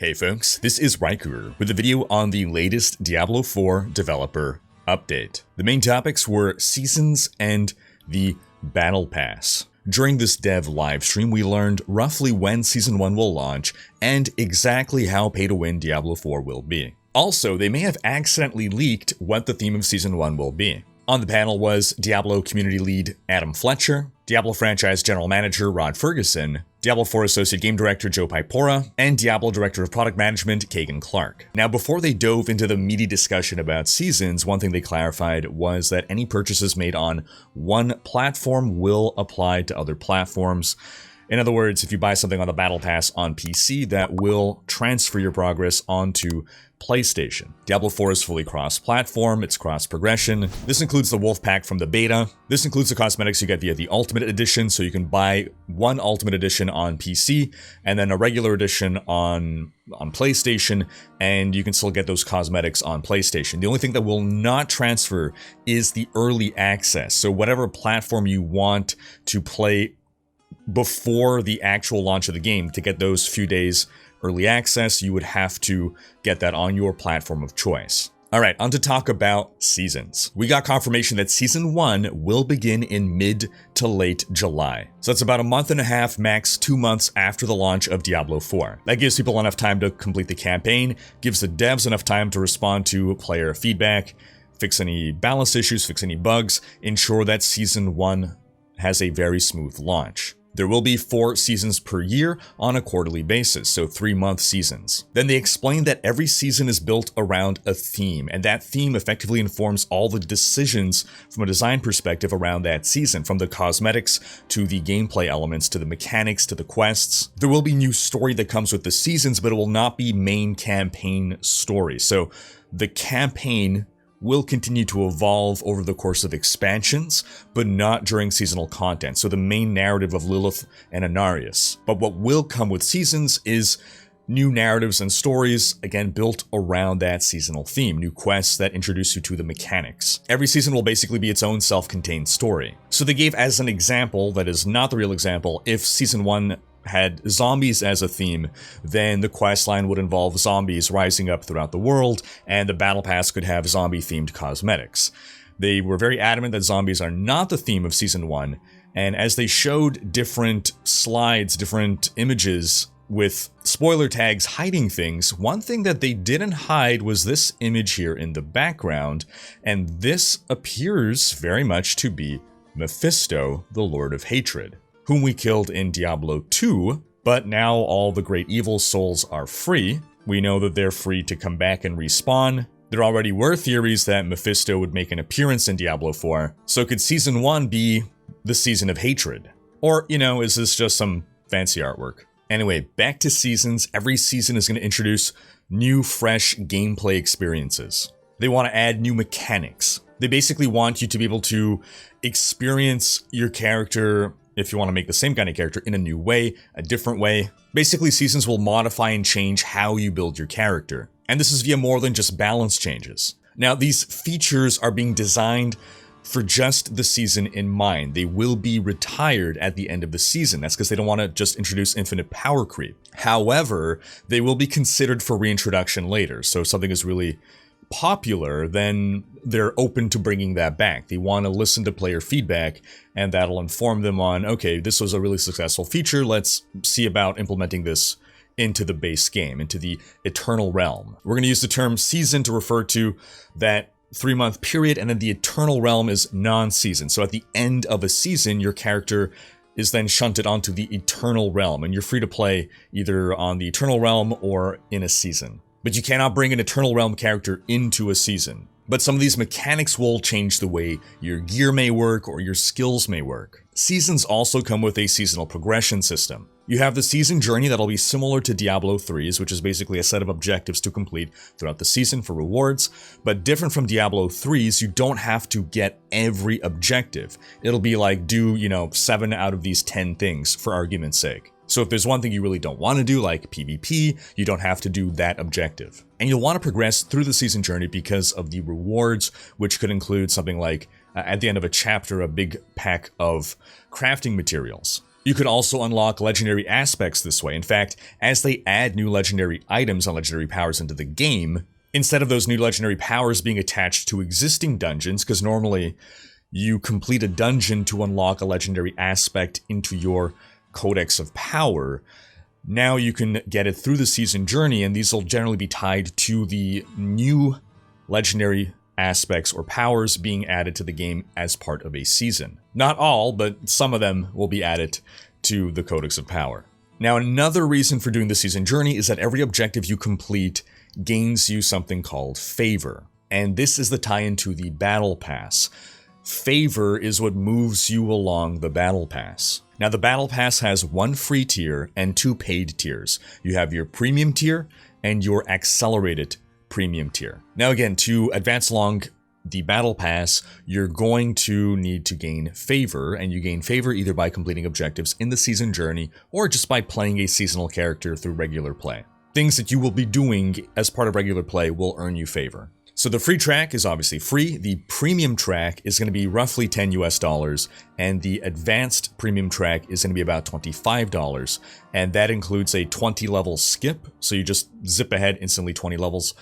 Hey folks, this is Rhykker with a video on the latest Diablo 4 developer update. The main topics were seasons and the battle pass. During this dev livestream, we learned roughly when Season 1 will launch and exactly how pay-to-win Diablo 4 will be. Also, they may have accidentally leaked what the theme of Season 1 will be. On the panel was Diablo community lead Adam Fletcher, Diablo franchise general manager Rod Ferguson, Diablo 4 associate game director Joe Pipora, and Diablo director of product management Kagan Clark. Now, before they dove into the meaty discussion about seasons, one thing they clarified was that any purchases made on one platform will apply to other platforms. In other words, if you buy something on the Battle Pass on PC, that will transfer your progress onto PlayStation. Diablo 4 is fully cross-platform, it's cross-progression. This includes the Wolf Pack from the beta. This includes the cosmetics you get via the Ultimate Edition, so you can buy one Ultimate Edition on PC, and then a regular edition on PlayStation, and you can still get those cosmetics on PlayStation. The only thing that will not transfer is the early access. So whatever platform you want to play before the actual launch of the game, to get those few days early access, you would have to get that on your platform of choice. Alright, on to talk about seasons. We got confirmation that Season 1 will begin in mid to late July. So that's about a month and a half, max 2 months after the launch of Diablo 4. That gives people enough time to complete the campaign, gives the devs enough time to respond to player feedback, fix any balance issues, fix any bugs, ensure that Season 1 has a very smooth launch. There will be 4 seasons per year on a quarterly basis, so 3-month seasons. Then they explained that every season is built around a theme, and that theme effectively informs all the decisions from a design perspective around that season, from the cosmetics to the gameplay elements to the mechanics to the quests. There will be new story that comes with the seasons, but it will not be main campaign story. So the campaign will continue to evolve over the course of expansions, but not during seasonal content, so the main narrative of Lilith and Anarius. But what will come with seasons is new narratives and stories, again built around that seasonal theme, new quests that introduce you to the mechanics. Every season will basically be its own self-contained story. So they gave as an example, that is not the real example, if Season 1 had zombies as a theme, then the questline would involve zombies rising up throughout the world, and the battle pass could have zombie-themed cosmetics. They were very adamant that zombies are not the theme of Season 1, and as they showed different slides, different images with spoiler tags hiding things, one thing that they didn't hide was this image here in the background, and this appears very much to be Mephisto, the Lord of Hatred, whom we killed in Diablo 2, but now all the great evil souls are free. We know that they're free to come back and respawn. There already were theories that Mephisto would make an appearance in Diablo 4, so could Season 1 be the Season of Hatred? Or, you know, is this just some fancy artwork? Anyway, back to seasons. Every season is going to introduce new, fresh gameplay experiences. They want to add new mechanics. They basically want you to be able to experience your character, if you want to make the same kind of character, in a new way, a different way. Basically, seasons will modify and change how you build your character. And this is via more than just balance changes. Now, these features are being designed for just the season in mind. They will be retired at the end of the season. That's because they don't want to just introduce infinite power creep. However, they will be considered for reintroduction later. So if something is really popular, then they're open to bringing that back. They want to listen to player feedback, and that'll inform them on, okay, this was a really successful feature, let's see about implementing this into the base game, into the Eternal Realm. We're going to use the term season to refer to that 3-month period, and then the Eternal Realm is non-season. So at the end of a season, your character is then shunted onto the Eternal Realm, and you're free to play either on the Eternal Realm or in a season. But you cannot bring an Eternal Realm character into a season. But some of these mechanics will change the way your gear may work or your skills may work. Seasons also come with a seasonal progression system. You have the season journey that'll be similar to Diablo 3's, which is basically a set of objectives to complete throughout the season for rewards, but different from Diablo 3's, you don't have to get every objective. It'll be like, do, 7 out of these 10 things, for argument's sake. So if there's one thing you really don't want to do, like PvP, you don't have to do that objective. And you'll want to progress through the season journey because of the rewards, which could include something like, at the end of a chapter, a big pack of crafting materials. You could also unlock legendary aspects this way. In fact, as they add new legendary items and legendary powers into the game, instead of those new legendary powers being attached to existing dungeons, because normally you complete a dungeon to unlock a legendary aspect into your Codex of Power, now you can get it through the season journey, and these will generally be tied to the new legendary aspects or powers being added to the game as part of a season. Not all, but some of them will be added to the Codex of Power. Now, another reason for doing the season journey is that every objective you complete gains you something called favor. And this is the tie-in to the Battle Pass. Favor is what moves you along the Battle Pass. Now, the Battle Pass has one free tier and two paid tiers. You have your premium tier and your accelerated premium tier. Now, again, to advance along the Battle Pass, you're going to need to gain favor, and you gain favor either by completing objectives in the season journey or just by playing a seasonal character through regular play. Things that you will be doing as part of regular play will earn you favor. So the free track is obviously free. The premium track is going to be roughly $10 US, and the advanced premium track is going to be about $25, and that includes a 20 level skip, so you just zip ahead instantly 20 levels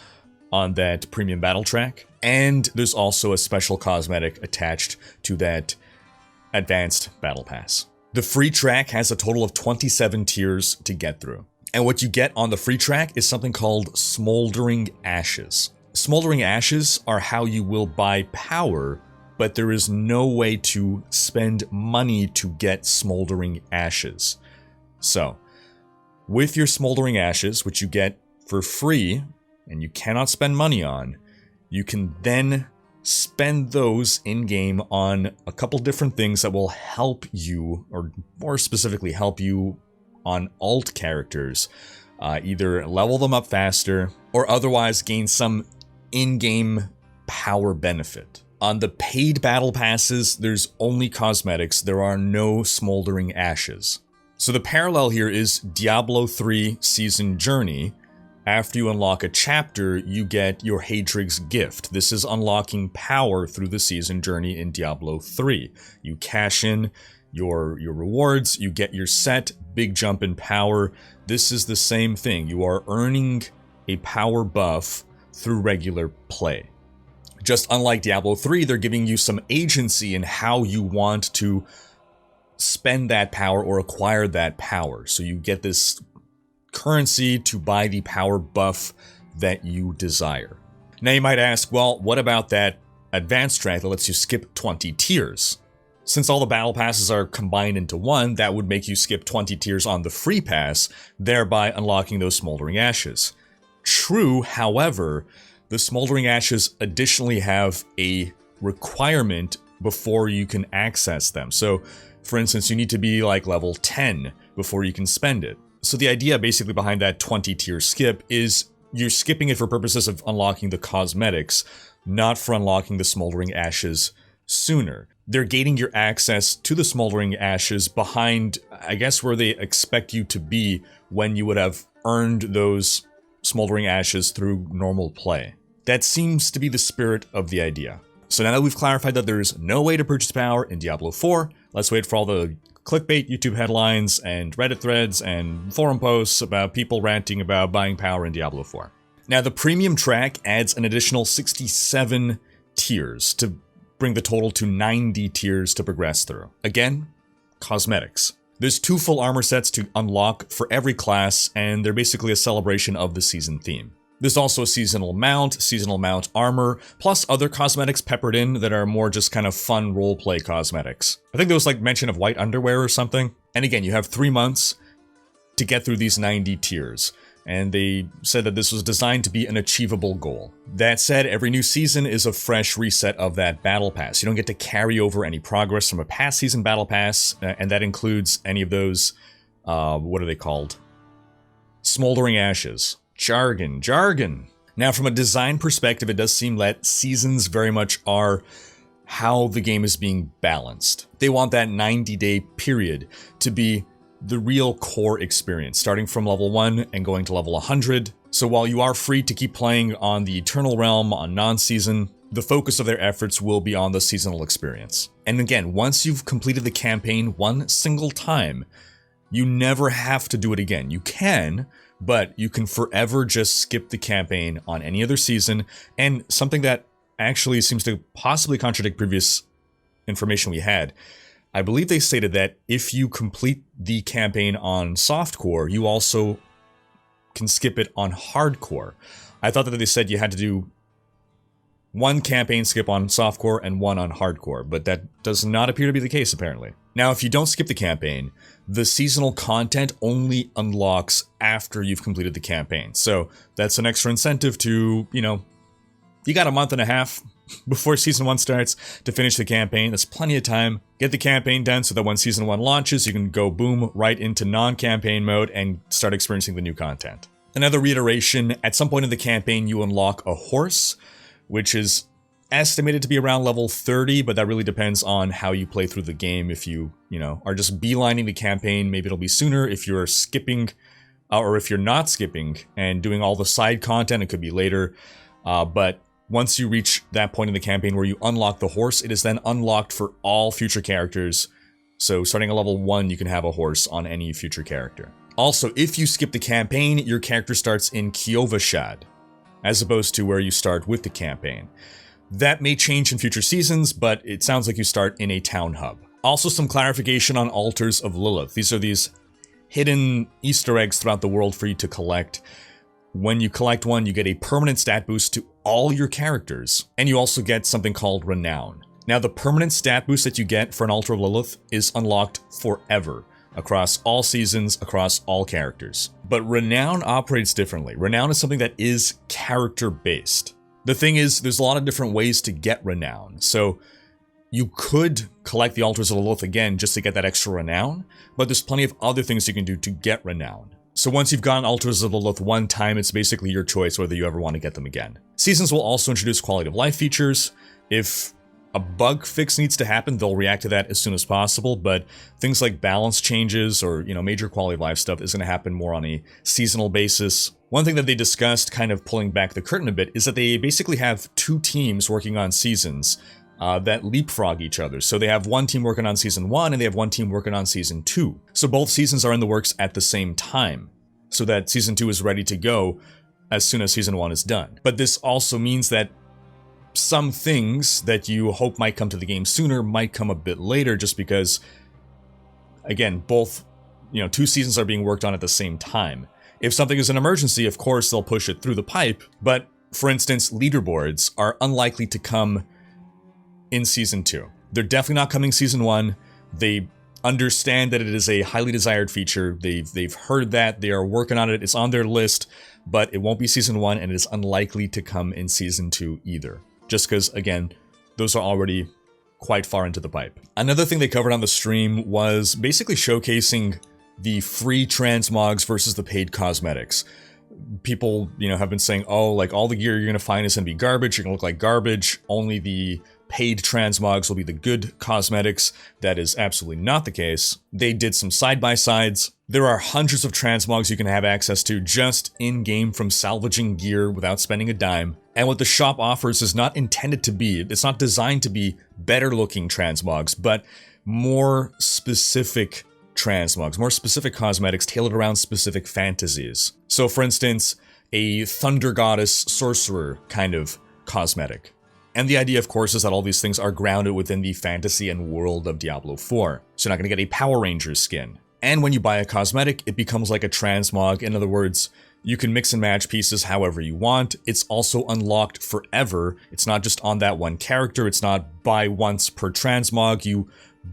on that premium battle track, and there's also a special cosmetic attached to that advanced battle pass. The free track has a total of 27 tiers to get through, and what you get on the free track is something called Smoldering Ashes. Smoldering Ashes are how you will buy power, but there is no way to spend money to get Smoldering Ashes. So, with your Smoldering Ashes, which you get for free, and you cannot spend money on, you can then spend those in-game on a couple different things that will help you, or more specifically help you on alt characters, either level them up faster or otherwise gain some in-game power benefit. On the paid battle passes, there's only cosmetics. There are no Smoldering Ashes. So the parallel here is Diablo 3 Season Journey. After you unlock a chapter, you get your Hadrig's Gift. This is unlocking power through the season journey in Diablo 3. You cash in your rewards, you get your set, big jump in power. This is the same thing. You are earning a power buff through regular play. Just unlike Diablo 3, they're giving you some agency in how you want to spend that power or acquire that power. So you get this currency to buy the power buff that you desire. Now you might ask, well, what about that advanced track that lets you skip 20 tiers? Since all the battle passes are combined into one, that would make you skip 20 tiers on the free pass, thereby unlocking those Smoldering Ashes. True, however, the Smoldering Ashes additionally have a requirement before you can access them. So, for instance, you need to be like level 10 before you can spend it. So the idea basically behind that 20 tier skip is you're skipping it for purposes of unlocking the cosmetics, not for unlocking the Smoldering Ashes sooner. They're gating your access to the Smoldering Ashes behind, I guess, where they expect you to be when you would have earned those Smoldering Ashes through normal play. That seems to be the spirit of the idea. So now that we've clarified that there's no way to purchase power in Diablo 4, let's wait for all the clickbait YouTube headlines and Reddit threads and forum posts about people ranting about buying power in Diablo 4. Now, the premium track adds an additional 67 tiers to bring the total to 90 tiers to progress through. Again, cosmetics. There's 2 full armor sets to unlock for every class, and they're basically a celebration of the season theme. There's also a seasonal mount armor, plus other cosmetics peppered in that are more just kind of fun roleplay cosmetics. I think there was like mention of white underwear or something. And again, you have 3 months to get through these 90 tiers. And they said that this was designed to be an achievable goal. That said, every new season is a fresh reset of that battle pass. You don't get to carry over any progress from a past season battle pass, and that includes any of those, what are they called? Smoldering Ashes. Jargon. Now, from a design perspective, it does seem that seasons very much are how the game is being balanced. They want that 90-day period to be the real core experience, starting from level 1 and going to level 100. So while you are free to keep playing on the Eternal Realm on non-season, the focus of their efforts will be on the seasonal experience. And again, once you've completed the campaign one single time, you never have to do it again. You can, but you can forever just skip the campaign on any other season. And something that actually seems to possibly contradict previous information we had, I believe they stated that if you complete the campaign on softcore, you also can skip it on hardcore. I thought that they said you had to do one campaign skip on softcore and one on hardcore, but that does not appear to be the case apparently. Now, if you don't skip the campaign, the seasonal content only unlocks after you've completed the campaign. So that's an extra incentive to, you got a month and a half before Season 1 starts to finish the campaign. That's plenty of time. Get the campaign done so that when Season 1 launches, you can go boom right into non-campaign mode and start experiencing the new content. Another reiteration, at some point in the campaign, you unlock a horse, which is estimated to be around level 30, but that really depends on how you play through the game. If you, are just beelining the campaign, maybe it'll be sooner. If you're skipping, or if you're not skipping and doing all the side content, it could be later. But once you reach that point in the campaign where you unlock the horse, it is then unlocked for all future characters. So starting at level 1, you can have a horse on any future character. Also, if you skip the campaign, your character starts in Kiovashad, as opposed to where you start with the campaign. That may change in future seasons, but it sounds like you start in a town hub. Also, some clarification on Altars of Lilith. These are these hidden Easter eggs throughout the world for you to collect. When you collect one, you get a permanent stat boost to all your characters, and you also get something called Renown. Now, the permanent stat boost that you get for an Altar of Lilith is unlocked forever, across all seasons, across all characters. But Renown operates differently. Renown is something that is character-based. The thing is, there's a lot of different ways to get Renown. So you could collect the Altars of Lilith again just to get that extra Renown, but there's plenty of other things you can do to get Renown. So once you've gotten Altars of Lilith one time, it's basically your choice whether you ever want to get them again. Seasons will also introduce quality of life features. If a bug fix needs to happen, they'll react to that as soon as possible, but things like balance changes or, major quality of life stuff is going to happen more on a seasonal basis. One thing that they discussed, kind of pulling back the curtain a bit, is that they basically have two teams working on seasons that leapfrog each other. So they have one team working on Season 1 and they have one team working on Season 2. So both seasons are in the works at the same time, so that Season 2 is ready to go as soon as Season 1 is done. But this also means that some things that you hope might come to the game sooner might come a bit later, just because, again, both, two seasons are being worked on at the same time. If something is an emergency, of course, they'll push it through the pipe, but, for instance, leaderboards are unlikely to come in Season 2. They're definitely not coming Season 1. They understand that it is a highly desired feature. They've heard that. They are working on it. It's on their list, but it won't be Season 1, and it is unlikely to come in Season 2 either. Just because, again, those are already quite far into the pipe. Another thing they covered on the stream was basically showcasing the free transmogs versus the paid cosmetics. People, have been saying, oh, like all the gear you're going to find is going to be garbage. You're going to look like garbage. Only the paid transmogs will be the good cosmetics. That is absolutely not the case. They did some side-by-sides. There are hundreds of transmogs you can have access to just in-game from salvaging gear without spending a dime. And what the shop offers is not intended to be, it's not designed to be better-looking transmogs, but more specific transmogs, more specific cosmetics tailored around specific fantasies. So, for instance, a Thunder Goddess Sorcerer kind of cosmetic. And the idea, of course, is that all these things are grounded within the fantasy and world of Diablo 4. So you're not going to get a Power Rangers skin. And when you buy a cosmetic, it becomes like a transmog. In other words, you can mix and match pieces however you want. It's also unlocked forever. It's not just on that one character. It's not buy once per transmog. You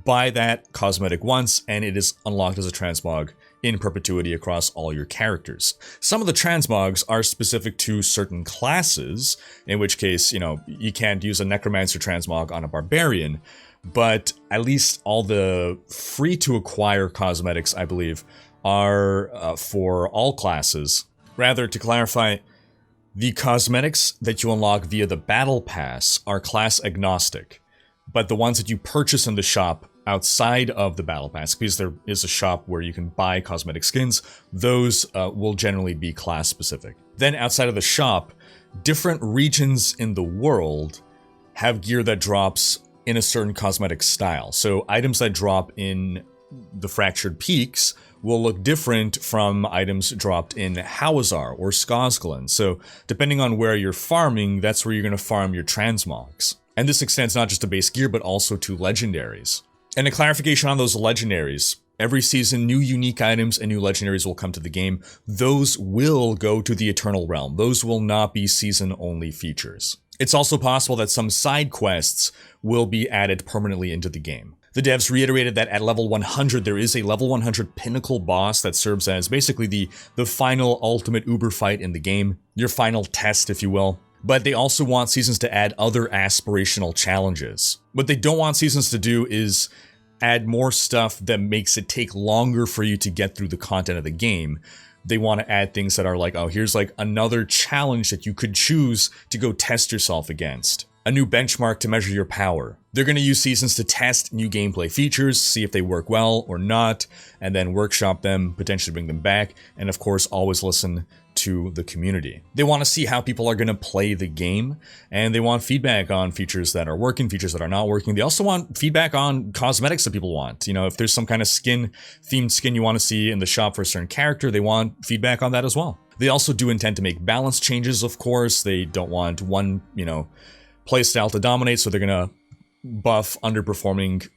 buy that cosmetic once, and it is unlocked as a transmog in perpetuity across all your characters. Some of the transmogs are specific to certain classes, in which case, you can't use a necromancer transmog on a barbarian, but at least all the free-to-acquire cosmetics, I believe, are for all classes. Rather, to clarify, the cosmetics that you unlock via the battle pass are class agnostic, but the ones that you purchase in the shop outside of the battle pass, because there is a shop where you can buy cosmetic skins, those will generally be class specific. Then outside of the shop, different regions in the world have gear that drops in a certain cosmetic style. So items that drop in the Fractured Peaks will look different from items dropped in Hawazar or Skosglen. So depending on where you're farming, that's where you're going to farm your Transmogs. And this extends not just to base gear, but also to legendaries. And a clarification on those legendaries. Every season, new unique items and new legendaries will come to the game. Those will go to the Eternal Realm. Those will not be season-only features. It's also possible that some side quests will be added permanently into the game. The devs reiterated that at level 100, there is a level 100 pinnacle boss that serves as basically the final ultimate uber fight in the game, your final test, if you will. But they also want seasons to add other aspirational challenges. What they don't want seasons to do is add more stuff that makes it take longer for you to get through the content of the game. They want to add things that are like, oh, here's like another challenge that you could choose to go test yourself against. A new benchmark to measure your power. They're going to use seasons to test new gameplay features, see if they work well or not, and then workshop them, potentially bring them back, and of course always listen to the community. They want to see how people are going to play the game, and they want feedback on features that are working, features that are not working. They also want feedback on cosmetics that people want. You know, if there's some kind of themed skin you want to see in the shop for a certain character, they want feedback on that as well. They also do intend to make balance changes, of course. They don't want one, playstyle to dominate, so they're going to buff underperforming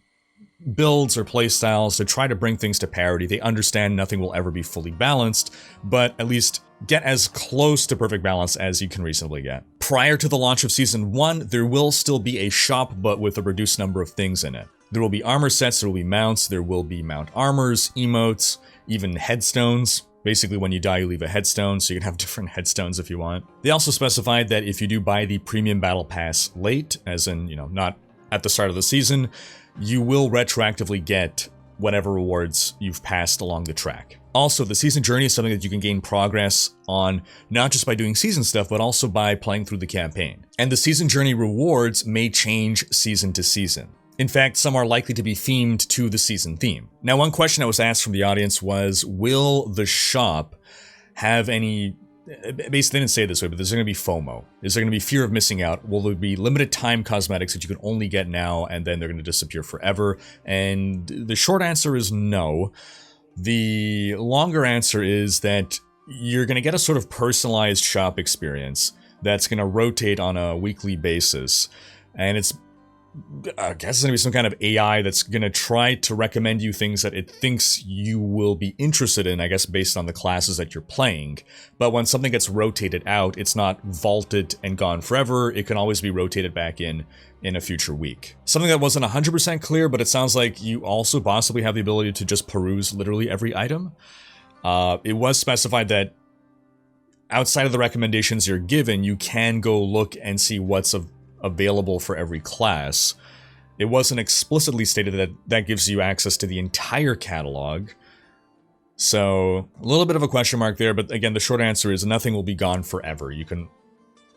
builds or playstyles to try to bring things to parity. They understand nothing will ever be fully balanced, but at least get as close to perfect balance as you can reasonably get. Prior to the launch of Season 1, there will still be a shop, but with a reduced number of things in it. There will be armor sets, there will be mounts, there will be mount armors, emotes, even headstones. Basically, when you die, you leave a headstone, so you can have different headstones if you want. They also specified that if you do buy the premium battle pass late, as in, not at the start of the season, you will retroactively get whatever rewards you've passed along the track. Also, the season journey is something that you can gain progress on, not just by doing season stuff, but also by playing through the campaign. And the season journey rewards may change season to season. In fact, some are likely to be themed to the season theme. Now, one question that was asked from the audience was, will the shop have any... Basically, they didn't say it this way, but there's going to be FOMO. Is there going to be fear of missing out? Will there be limited time cosmetics that you can only get now, and then they're going to disappear forever? And the short answer is no. The longer answer is that you're going to get a sort of personalized shop experience that's going to rotate on a weekly basis. And I guess it's going to be some kind of AI that's going to try to recommend you things that it thinks you will be interested in, I guess, based on the classes that you're playing. But when something gets rotated out, it's not vaulted and gone forever. It can always be rotated back in a future week. Something that wasn't 100% clear, but it sounds like you also possibly have the ability to just peruse literally every item. It was specified that outside of the recommendations you're given, you can go look and see what's available for every class. It wasn't explicitly stated that that gives you access to the entire catalog. So, a little bit of a question mark there, but again, the short answer is nothing will be gone forever. You can,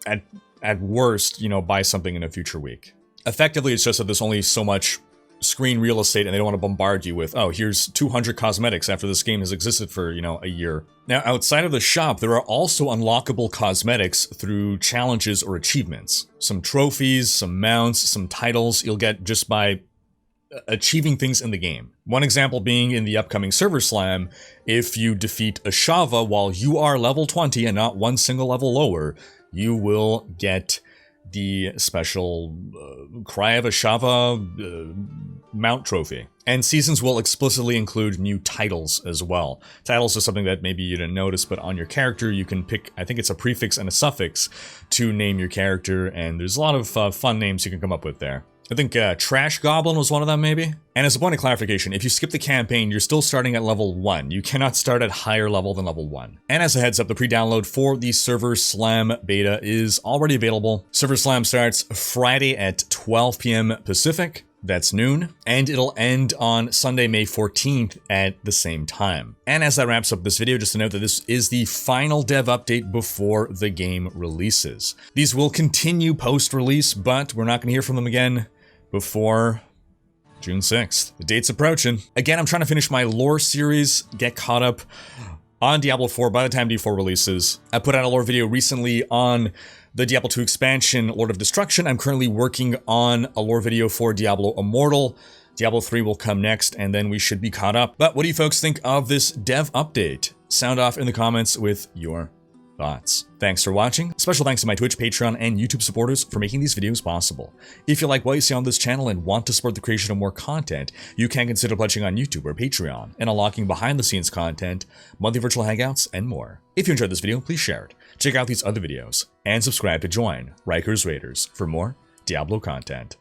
at worst, buy something in a future week. Effectively, it's just that there's only so much screen real estate and they don't want to bombard you with, oh, here's 200 cosmetics after this game has existed for, a year. Now, outside of the shop, there are also unlockable cosmetics through challenges or achievements. Some trophies, some mounts, some titles you'll get just by achieving things in the game. One example being in the upcoming Server Slam, if you defeat a Shava while you are level 20 and not one single level lower, you will get the special Cry of a Shava mount trophy. And seasons will explicitly include new titles as well. Titles is something that maybe you didn't notice, but on your character you can pick, I think it's a prefix and a suffix to name your character, and there's a lot of fun names you can come up with there. I think Trash Goblin was one of them, maybe? And as a point of clarification, if you skip the campaign, you're still starting at level 1. You cannot start at higher level than level 1. And as a heads up, the pre-download for the Server Slam beta is already available. Server Slam starts Friday at 12 p.m. Pacific. That's noon, and it'll end on Sunday, May 14th at the same time. And as that wraps up this video, just to note that this is the final dev update before the game releases. These will continue post-release, but we're not going to hear from them again before June 6th. The date's approaching. Again, I'm trying to finish my lore series, get caught up on Diablo 4 by the time D4 releases. I put out a lore video recently on the Diablo 2 expansion, Lord of Destruction. I'm currently working on a lore video for Diablo Immortal. Diablo 3 will come next, and then we should be caught up. But what do you folks think of this dev update? Sound off in the comments with your thoughts. Thanks for watching. Special thanks to my Twitch, Patreon, and YouTube supporters for making these videos possible. If you like what you see on this channel and want to support the creation of more content, you can consider pledging on YouTube or Patreon and unlocking behind-the-scenes content, monthly virtual hangouts, and more. If you enjoyed this video, please share it. Check out these other videos, and subscribe to join Rhykker's Raiders for more Diablo content.